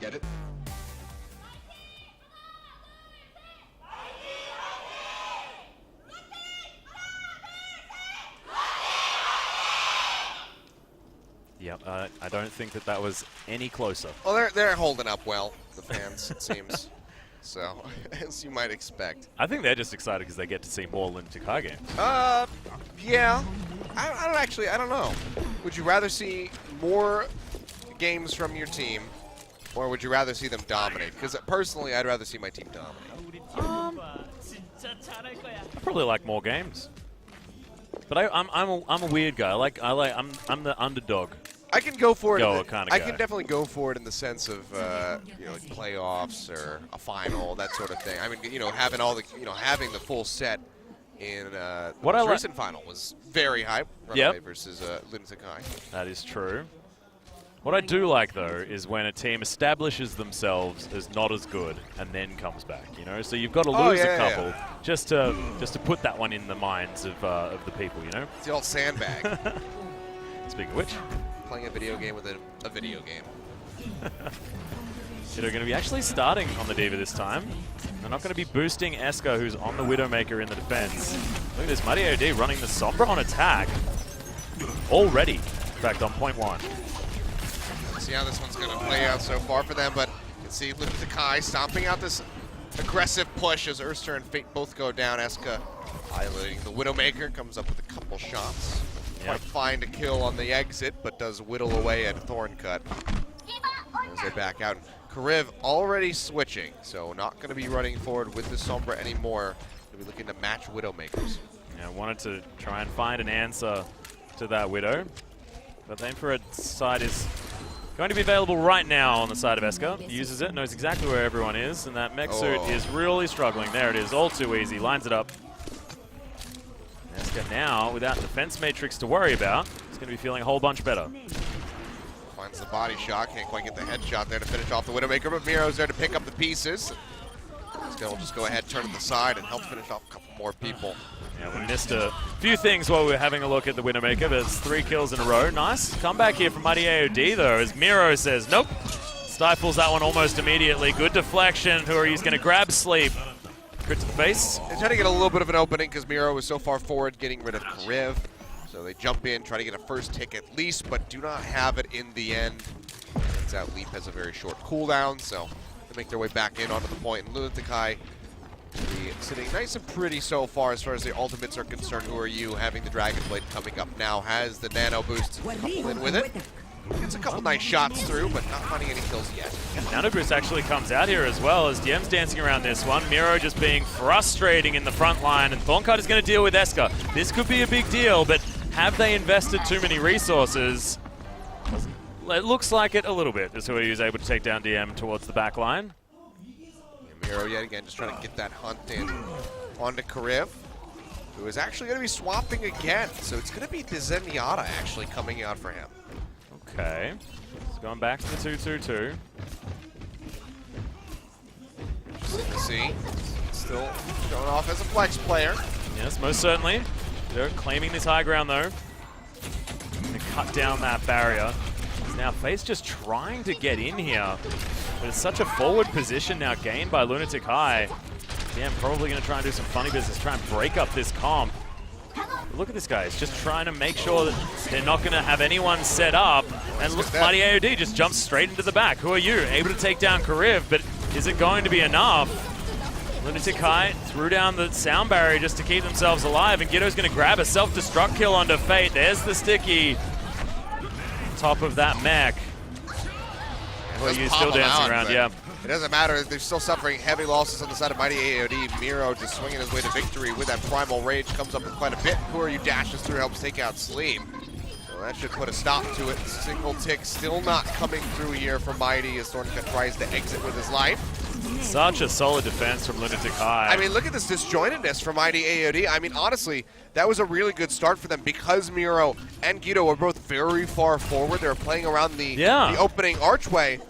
Get it? Yeah, I don't think that was any closer. Well, they're holding up well, the fans, it seems. So, as you might expect. I think they're just excited because they get to see more LUNATIC-HAI games. Yeah. I don't know. Would you rather see more games from your team, or would you rather see them dominate? Because personally, I'd rather see my team dominate. I probably like more games. But I'm a weird guy. I'm the underdog. I can go for it. I can definitely go for it in the sense of like playoffs or a final, that sort of thing. I mean, having all the having the full set in the most recent final was very high. Runaway versus LUNATIC-HAI. That is true. What I do like though is when a team establishes themselves as not as good and then comes back. So you've got to lose a couple just to put that one in the minds of the people. It's the old sandbag. Speaking of which. Playing a video game within a video game. They're going to be actually starting on the D.Va this time. They're not going to be boosting Eska, who's on the Widowmaker in the defense. Look at this, Mighty AOD running the Sombra on attack. Already, in fact, on point 1. See how this one's going to play out so far for them, but you can see LUNATIC-HAI stomping out this aggressive push as Urster and Fate both go down. Eska piloting the Widowmaker, comes up with a couple shots. Might find a kill on the exit, but does whittle away at Thorncut as they back out. Kariv already switching, so not going to be running forward with the Sombra anymore. Going to be looking to match Widowmakers. Yeah, wanted to try and find an answer to that Widow, but the infrared side is going to be available right now on the side of Eska. Uses it, knows exactly where everyone is, and that mech suit is really struggling. There it is, all too easy, lines it up. Eska now, without defense matrix to worry about, is going to be feeling a whole bunch better. Finds the body shot, can't quite get the headshot there to finish off the Widowmaker, but Miro's there to pick up the pieces. Eska will just go ahead, turn to the side, and help finish off a couple more people. Yeah, we missed a few things while we were having a look at the Widowmaker, but it's 3 kills in a row. Nice comeback here from Mighty AOD, though, as Miro says, nope. Stifles that one almost immediately. Good deflection. Who are he's going to grab Sleep. Crit to the face. They're trying to get a little bit of an opening because Miro was so far forward getting rid of Kariv. So they jump in, try to get a first tick at least, but do not have it in the end. Turns out Leap has a very short cooldown, so they make their way back in onto the point. And LUNATIC-HAI sitting nice and pretty so far as the ultimates are concerned. Who are you? Having the Dragon Blade coming up now, has the nano boost coupled in with it. Gets a couple nice shots through, but not finding any kills yet. Nano boost actually comes out here as well as DM's dancing around this one. Miro just being frustrating in the front line, and Thorncut is going to deal with Eska. This could be a big deal, but have they invested too many resources? It looks like it a little bit, as he was able to take down DM towards the back line. Yeah, Miro yet again just trying to get that hunt in onto Kariv, who is actually going to be swapping again. So it's going to be the Zenyatta actually coming out for him. Okay, so going back to the 2-2-2. Interesting to see. Still showing off as a flex player. Yes, most certainly. They're claiming this high ground though. And cut down that barrier. Now Fate's just trying to get in here. But it's such a forward position now gained by LUNATIC-HAI. Yeah, I'm probably going to try and do some funny business, try and break up this comp. But look at this guy, he's just trying to make sure that they're not going to have anyone set up. And look, Mighty AOD just jumps straight into the back. Who are you? Able to take down Kariv, but is it going to be enough? LUNATIC-HAI threw down the sound barrier just to keep themselves alive, and Gitto's going to grab a self-destruct kill onto Fate. There's the sticky. Top of that mech. Who are you still dancing around? Yeah. It doesn't matter. They're still suffering heavy losses on the side of Mighty AOD. Miro just swinging his way to victory with that Primal Rage. Comes up with quite a bit. Who are you dashes through, helps take out Sleep. So that should put a stop to it. Single tick still not coming through here for Mighty as Thorncut tries to exit with his life. Such a solid defense from LUNATIC-HAI. I mean, look at this disjointedness from Mighty AOD. I mean, honestly, that was a really good start for them because Miro and Gitto were both very far forward. They were playing around the opening archway.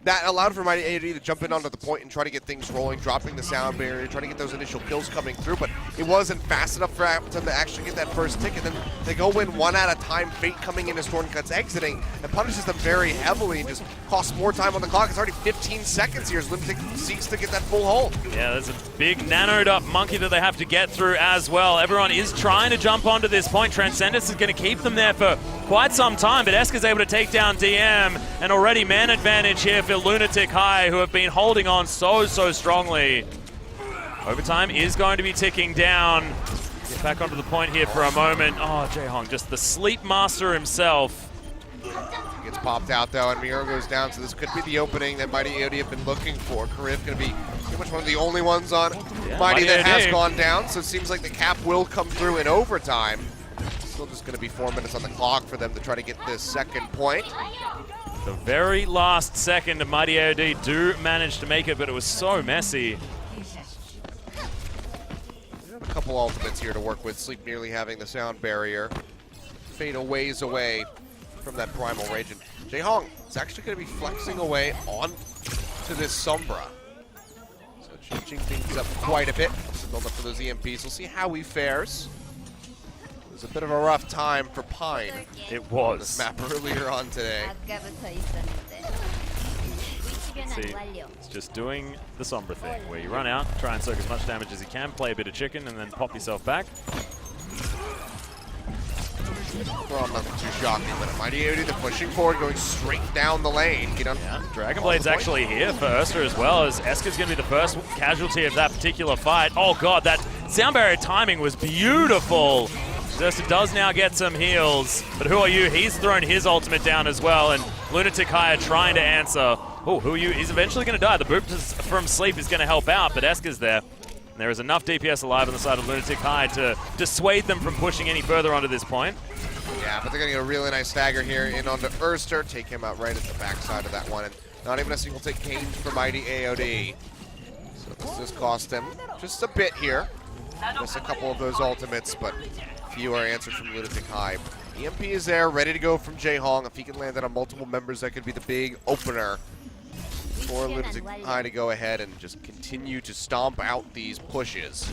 That allowed for Mighty AOD to jump in onto the point and try to get things rolling, dropping the sound barrier, trying to get those initial kills coming through. But it wasn't fast enough for them to actually get that first tick, and then they go in one at a time. Fate coming in as Thorncut's exiting and punishes them very heavily and just costs more time on the clock. It's already 15 seconds here as Lunatic seeks to get that full hold. Yeah, there's a big nanoed up monkey that they have to get through as well. Everyone is trying to jump onto this point. Transcendence is going to keep them there for quite some time, but Eska's able to take down DM, and already man advantage here for Lunatic-HAI, who have been holding on so strongly. Overtime is going to be ticking down. Get back onto the point here for a moment. Oh, Jae-Hong, just the sleep master himself. Gets popped out though, and Miro goes down, so this could be the opening that Mighty AOD have been looking for. Karif going to be pretty much one of the only ones on Mighty that has gone down, so it seems like the cap will come through in overtime. Still just going to be 4 minutes on the clock for them to try to get this second point. The very last second, Mighty AOD do manage to make it, but it was so messy. A couple ultimates here to work with. Sleep nearly having the sound barrier. Fade a ways away from that primal rage. And Jae-Hong is actually going to be flexing away on to this Sombra. So changing things up quite a bit. Build up for those EMPs. We'll see how he fares. It was a bit of a rough time for Pine. It was. On this map earlier on today. See, it's just doing the Sombra thing, where you run out, try and soak as much damage as you can, play a bit of chicken, and then pop yourself back. Well, nothing too shocking, but Mighty AOD, they're pushing forward, going straight down the lane. Yeah, Dragon Blade's actually here for Ursa as well, as Eska's going to be the first casualty of that particular fight. Oh god, that sound barrier timing was beautiful. Ursa does now get some heals, but who are you? He's thrown his ultimate down as well, and Lunatic-HAI are trying to answer. Oh, who are you? He's eventually going to die. The boop from sleep is going to help out, but Eska's there. And there is enough DPS alive on the side of Lunatic-HAI to dissuade them from pushing any further onto this point. Yeah, but they're going to get a really nice stagger here in onto Urster. Take him out right at the backside of that one. And not even a single tick gained for Mighty AOD. So this does cost them just a bit here. Just a couple of those ultimates, but fewer answers from Lunatic-HAI. EMP is there, ready to go from Jae-Hong. If he can land that on multiple members, that could be the big opener for Lunatic-HAI to go ahead and just continue to stomp out these pushes.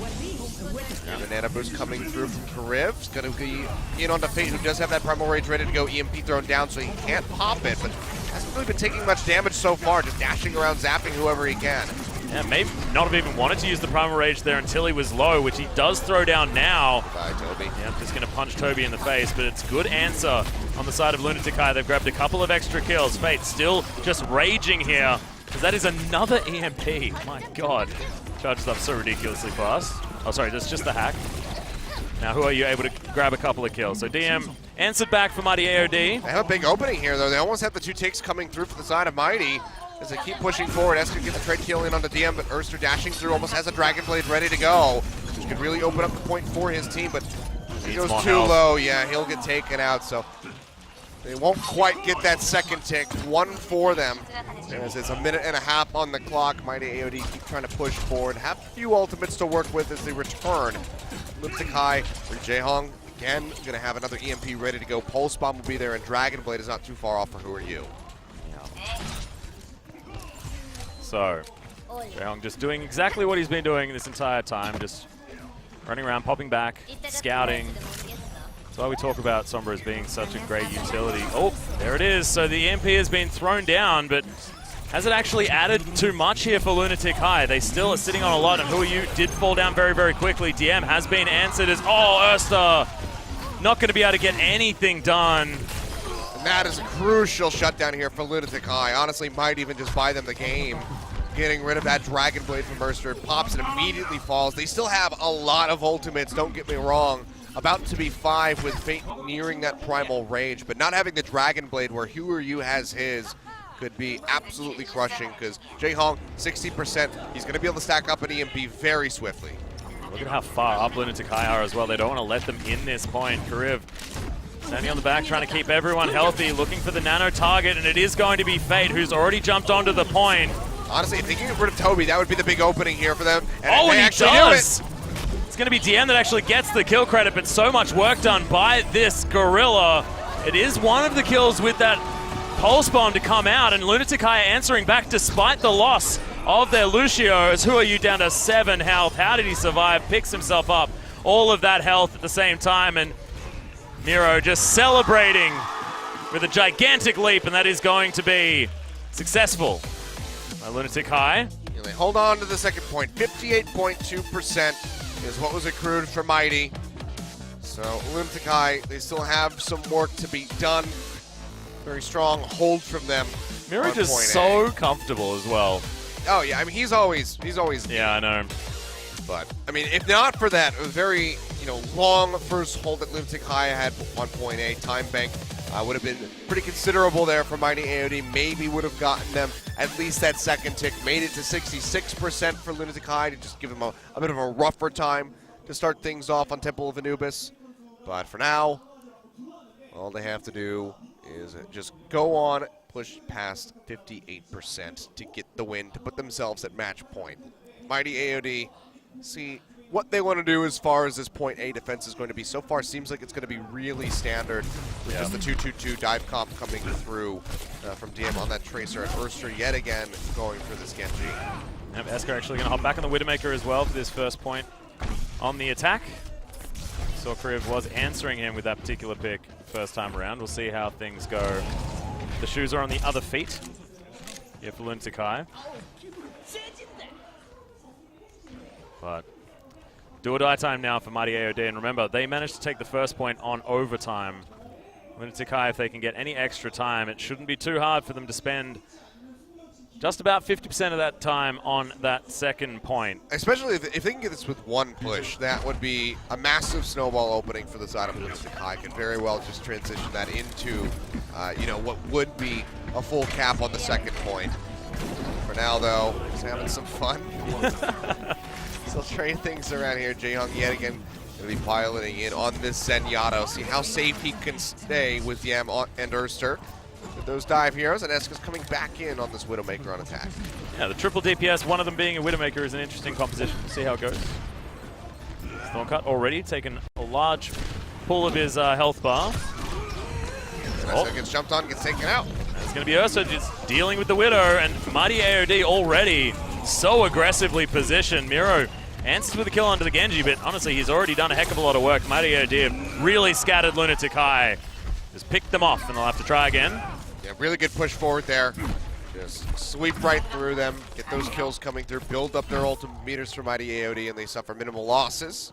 And the Nano Boost coming through from Karif. It's going to be in onto Fate, who does have that Primal Rage ready to go. EMP thrown down, so he can't pop it, but hasn't really been taking much damage so far, just dashing around, zapping whoever he can. Yeah, may not have even wanted to use the Primal Rage there until he was low, which he does throw down now. Bye, Toby. Yeah, just going to punch Toby in the face, but it's good answer on the side of Lunatic-HAI. They've grabbed a couple of extra kills. Fate still just raging here, because that is another EMP. My god. Charges up so ridiculously fast. Oh, sorry, that's just the hack. Now, who are you able to grab a couple of kills? So DM answered back for Mighty AOD. They have a big opening here, though. They almost have the 2 takes coming through for the side of Mighty. As they keep pushing forward, Eska gets a trade kill in onto DM, but Urster dashing through almost has a Dragon Blade ready to go, which could really open up the point for his team, but he goes too low. Yeah, he'll get taken out, so they won't quite get that second tick. 1 for them. As it's a minute and a half on the clock, Mighty AOD keep trying to push forward. Have a few ultimates to work with as they return. Lunatic-HAI for Jae-Hong. Again, going to have another EMP ready to go. Pulse Bomb will be there, and Dragon Blade is not too far off for Who Are You. So, Jae-Hong just doing exactly what he's been doing this entire time, just running around, popping back, scouting. That's why we talk about Sombra as being such a great utility. Oh, there it is. So the EMP has been thrown down, but has it actually added too much here for Lunatic-HAI? They still are sitting on a lot, and Who Are You did fall down very quickly. DM has been answered as, oh, Urster not going to be able to get anything done. And that is a crucial shutdown here for Lunatic-HAI. Honestly, might even just buy them the game. Getting rid of that Dragon Blade from Urster, pops and immediately falls. They still have a lot of ultimates, don't get me wrong. About to be 5 with Fate nearing that Primal Rage, but not having the Dragon Blade where Who Are You has his could be absolutely crushing, because Jae-Hong, 60%, he's going to be able to stack up an EMP very swiftly. Look at how far up Lunatic-HAI are as well. They don't want to let them in this point. Karif standing on the back, trying to keep everyone healthy, looking for the nano target, and it is going to be Fate, who's already jumped onto the point. Honestly, if they can get rid of Toby, that would be the big opening here for them. And oh, they he actually does! do it. It's going to be DM that actually gets the kill credit, but so much work done by this gorilla. It is one of the kills with that Pulse Bomb to come out, and Lunatic-HAI answering back despite the loss of their Lucios. Who are you down to 7 health? How did he survive? Picks himself up. All of that health at the same time, and Miro just celebrating with a gigantic leap, and that is going to be successful by LUNATIC-HAI. And they hold on to the second point. 58.2% is what was accrued for Mighty. So LUNATIC-HAI, they still have some work to be done. Very strong hold from them. Miro just so comfortable as well. Oh yeah, I mean he's always. Yeah, I know. But I mean, if not for that, a very long first hold that LUNATIC-HAI had 1.8 time bank would have been pretty considerable there for Mighty AOD. Maybe would have gotten them at least that second tick. Made it to 66% for LUNATIC-HAI to just give them a bit of a rougher time to start things off on Temple of Anubis. But for now, all they have to do is just go on, push past 58% to get the win, to put themselves at match point. Mighty AOD, see what they want to do as far as this point A defense is going to be. So far seems like it's going to be really standard with just the 2-2-2 dive comp coming through from DM on that Tracer, and Urster yet again going for this Genji. Yep, Esker actually going to hop back on the Widowmaker as well for this first point on the attack. Kriv was answering him with that particular pick first time around. We'll see how things go. The shoes are on the other feet. Yeah, for LUNATIC-HAI. But do or die time now for Mighty AOD. And remember, they managed to take the first point on overtime. LUNATIC-HAI, if they can get any extra time, it shouldn't be too hard for them to spend just about 50% of that time on that second point. Especially if they can get this with one push, that would be a massive snowball opening for the side of LUNATIC-HAI. Could very well just transition that into, what would be a full cap on the second point. For now, though, just having some fun. Still trading things around here. Jae-Hong yet again going to be piloting in on this Zenyatta. See how safe he can stay with Yam and Urster. With those dive heroes, and Eska's coming back in on this Widowmaker on attack. Yeah, the triple DPS, one of them being a Widowmaker, is an interesting composition. We'll see how it goes. Thorncut already taken a large pull of his health bar. Eska gets jumped on, gets taken out. It's going to be Ursa just dealing with the Widow, and Mighty AOD already so aggressively positioned. Miro answers with a kill onto the Genji, but honestly, he's already done a heck of a lot of work. Mighty AOD have really scattered LUNATIC-HAI. Just picked them off, and they'll have to try again. Yeah, really good push forward there. Just sweep right through them, get those kills coming through, build up their ultimate meters for Mighty AOD, and they suffer minimal losses.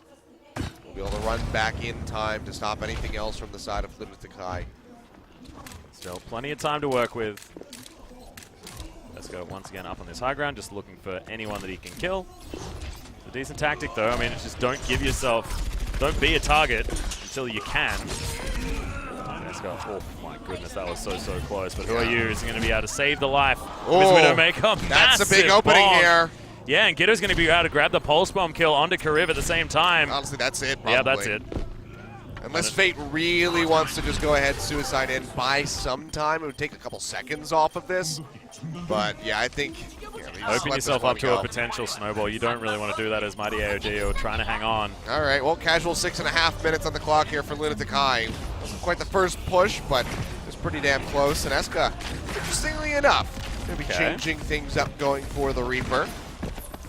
We'll be able to run back in time to stop anything else from the side of LUNATIC-HAI. Still plenty of time to work with. Let's go once again up on this high ground, just looking for anyone that he can kill. It's a decent tactic, though. I mean, it's just don't give yourself, don't be a target until you can. Oh my goodness, that was so close. But who are you? Is he going to be able to save the life of his Widowmaker? That's a big opening here. Yeah, and Gitto's going to be able to grab the pulse bomb kill onto Kariv at the same time. Honestly, that's it, probably. Yeah, that's it. Unless Fate really wants to just go ahead, suicide in, buy some time. It would take a couple seconds off of this. But yeah, I think open yourself up to a potential snowball. You don't really want to do that as Mighty AOD or trying to hang on. All right, well, casual 6.5 minutes on the clock here for LUNATIC-HAI. Wasn't quite the first push, but it was pretty damn close. And Eska, interestingly enough, going to be changing things up going for the Reaper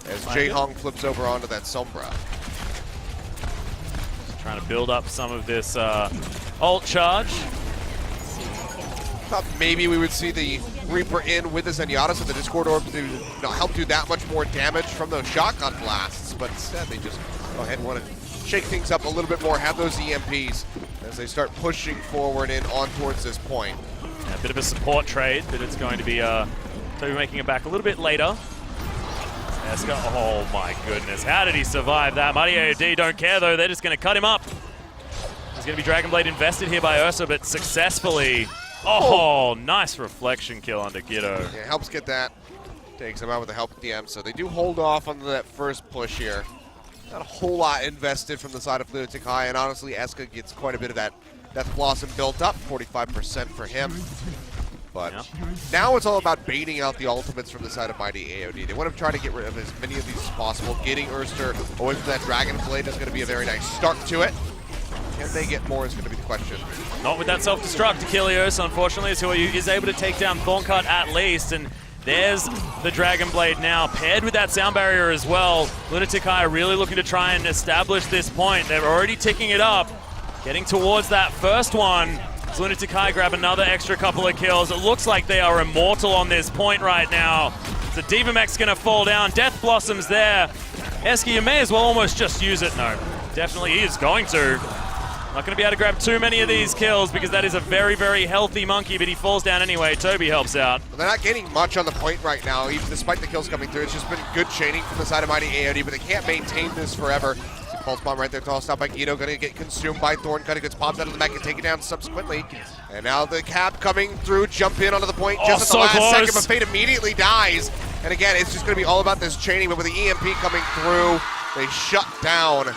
as Jae-Hong flips over onto that Sombra. Trying to build up some of this ult charge. Thought maybe we would see the Reaper in with the Zenyatta, so the Discord Orb to help do that much more damage from those shotgun blasts, but instead they just go ahead and want to shake things up a little bit more, have those EMPs as they start pushing forward and on towards this point. Yeah, a bit of a support trade, but it's going to be making it back a little bit later. Eska, oh my goodness, how did he survive that? Mighty AOD don't care though, they're just going to cut him up. There's going to be Dragon Blade invested here by Ursa, but successfully. Oh, nice reflection kill onto Gitto. Yeah, helps get that. Takes him out with the help of DM, so they do hold off on that first push here. Not a whole lot invested from the side of LUNATIC-HAI, and honestly, Eska gets quite a bit of that Blossom built up, 45% for him. But now it's all about baiting out the ultimates from the side of Mighty AOD. They want to try to get rid of as many of these as possible. Getting Urster away from that Dragon Blade is going to be a very nice start to it. Can they get more is going to be the question. Not with that self-destruct. Achilles, unfortunately, is who is able to take down Thorncut at least. And There's the Dragon Blade now, paired with that sound barrier as well. LUNATIC-HAI really looking to try and establish this point. They're already ticking it up, getting towards that first one. Does LUNATIC-HAI grab another extra couple of kills? It looks like they are immortal on this point right now. So Diva Mech's gonna fall down. Death Blossom's there. Eski, you may as well almost just use it. No, definitely he is going to. Not going to be able to grab too many of these kills because that is a very, very healthy monkey, but he falls down anyway. Toby helps out. Well, they're not getting much on the point right now, even despite the kills coming through. It's just been good chaining from the side of Mighty AOD, but they can't maintain this forever. See Pulse Bomb right there, tossed out by Guido, going to get consumed by Thorn. Kind of gets popped out of the mech and taken down subsequently. And now the Cap coming through, jump in onto the point just at the last second, but Fate immediately dies. And again, it's just going to be all about this chaining, but with the EMP coming through, they shut down